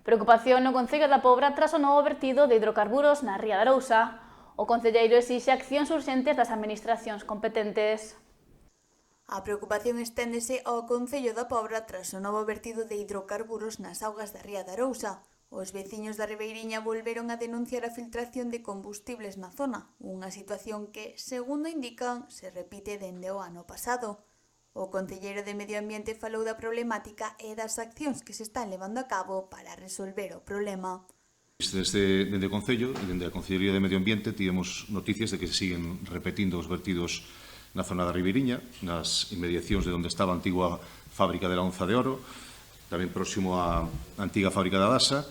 Preocupación no Concello da Pobra tras o novo vertido de hidrocarburos na ría de Arousa. O concelleiro exixe accións urxentes das administracións competentes. A preocupación esténdese ao Concello da Pobra tras o novo vertido de hidrocarburos nas augas da ría de Arousa. Os veciños da Ribeiriña volveron a denunciar a filtración de combustibles na zona, unha situación que, segundo indican, se repite dende o ano pasado. O concelleiro de Medio Ambiente falou da problemática e das accións que se están levando a cabo para resolver o problema. Dende o Concello e dende a Concellería de Medio Ambiente tivemos noticias de que se siguen repetindo os vertidos na zona da Ribeiriña, nas inmediacións de onde estaba a antigua fábrica de la Onza de Oro, tamén próximo á antiga fábrica da Dasa.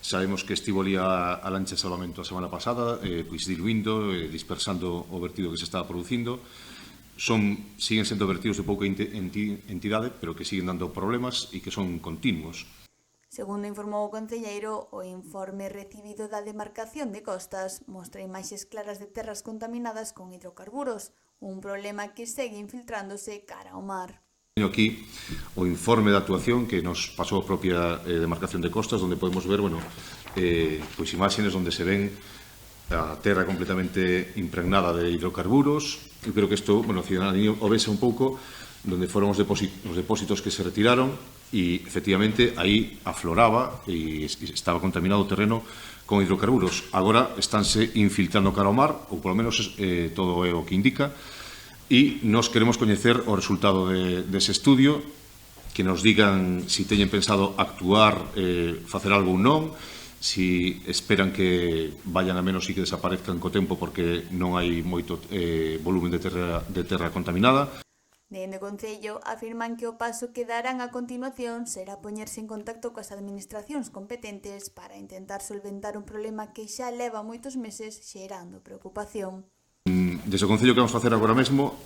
Sabemos que estivo ali a lancha de salvamento a semana pasada, pois diluindo, dispersando o vertido que se estaba producindo. Siguen sendo vertidos de pouca entidade, pero que siguen dando problemas e que son continuos. Segundo informou o concelleiro, o informe recibido da demarcación de costas mostra imaxes claras de terras contaminadas con hidrocarburos, un problema que segue infiltrándose cara ao mar. Teño aquí o informe de actuación que nos pasou a propia demarcación de costas, onde podemos ver, pois imágenes onde se ven a terra completamente impregnada de hidrocarburos. Eu creo que isto, a ciudadanía o vese un pouco donde foron os depósitos que se retiraron e, efectivamente, aí afloraba e estaba contaminado o terreno con hidrocarburos. Agora estánse infiltrando cara ao mar, ou polo menos todo é o que indica, e nós queremos coñecer o resultado dese estudio, que nos digan se teñen pensado actuar, facer algo ou non, si esperan que vayan a menos e que desaparezcan co tempo porque non hai moito volumen de terra contaminada. Dende o Concello afirman que o paso que darán a continuación será poñerse en contacto coas administracións competentes para intentar solventar un problema que xa leva moitos meses xerando preocupación. Desde o Concello que vamos facer agora mesmo,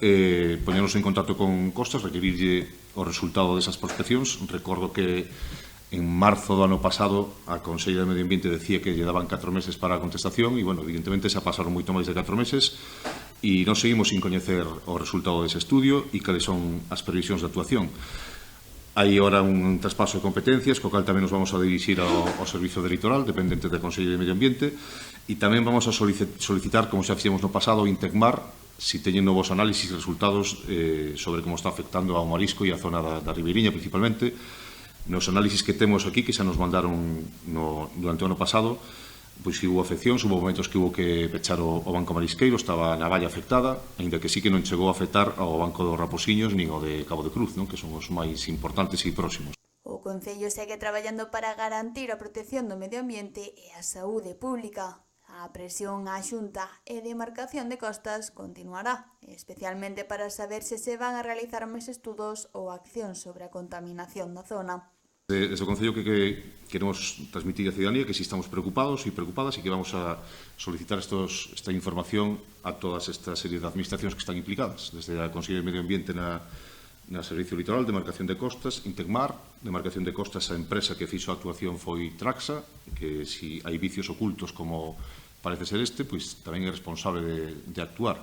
poñernos en contacto con Costas, requerirlle o resultado desas prospeccións. Recordo que en marzo do ano pasado a Conselleira de Medio Ambiente decía que lle daban 4 meses para a contestación e, evidentemente xa pasaron moito máis de 4 meses e nós seguimos sin coñecer o resultado dese estudio e cales son as previsións de actuación. Hai ora un traspaso de competencias, co cal tamén nos vamos a dirixir ao Servizo de Litoral, dependente da Consellería de Medio Ambiente, e tamén vamos a solicitar, como xa fixemos no pasado, Intecmar, si teñen novos análisis e resultados sobre como está afectando ao marisco e a zona da Ribeiriña, principalmente. Nos análisis que temos aquí, que xa nos mandaron durante o ano pasado, pois que hubo afeccións, hubo momentos que hubo que pechar o banco marisqueiro, estaba na valla afectada, aínda que sí que non chegou a afectar ao banco dos Raposiños nin ao de Cabo de Cruz, que son os máis importantes e próximos. O Concello segue traballando para garantir a protección do medio ambiente e a saúde pública. A presión á Xunta e demarcación de costas continuará, especialmente para saber se van a realizar máis estudos ou accións sobre a contaminación da zona. Desde o Concello que queremos transmitir a ciudadanía que si estamos preocupados e preocupadas e que vamos a solicitar esta información a todas esta serie de administracións que están implicadas, desde a Consellería de Medio Ambiente na Servicio Litoral, Demarcación de Costas, Intecmar, Demarcación de Costas, a empresa que fixo a actuación foi Traxa, que si hai vicios ocultos como parece ser este, pois tamén é responsable de actuar.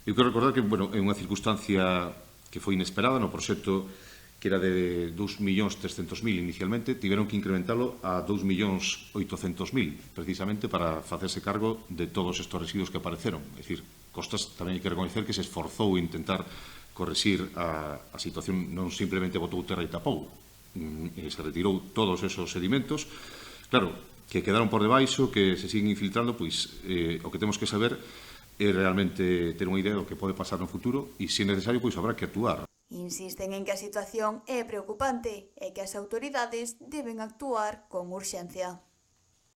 Eu quero recordar que, é unha circunstancia que foi inesperada no proxecto que era de 2.300.000 inicialmente, tiveron que incrementalo a 2.800.000, precisamente para facerse cargo de todos estes residuos que apareceron. É dicir, Costas tamén hai que recoñecer que se esforzou en intentar correxir a situación, non simplemente botou terra e tapou, se retirou todos esos sedimentos. Claro, que quedaron por debaixo, que se siguen infiltrando, pois o que temos que saber é realmente ter unha idea do que pode pasar no futuro e, se é necesario, pois habrá que actuar. Insisten en que a situación é preocupante e que as autoridades deben actuar con urxencia.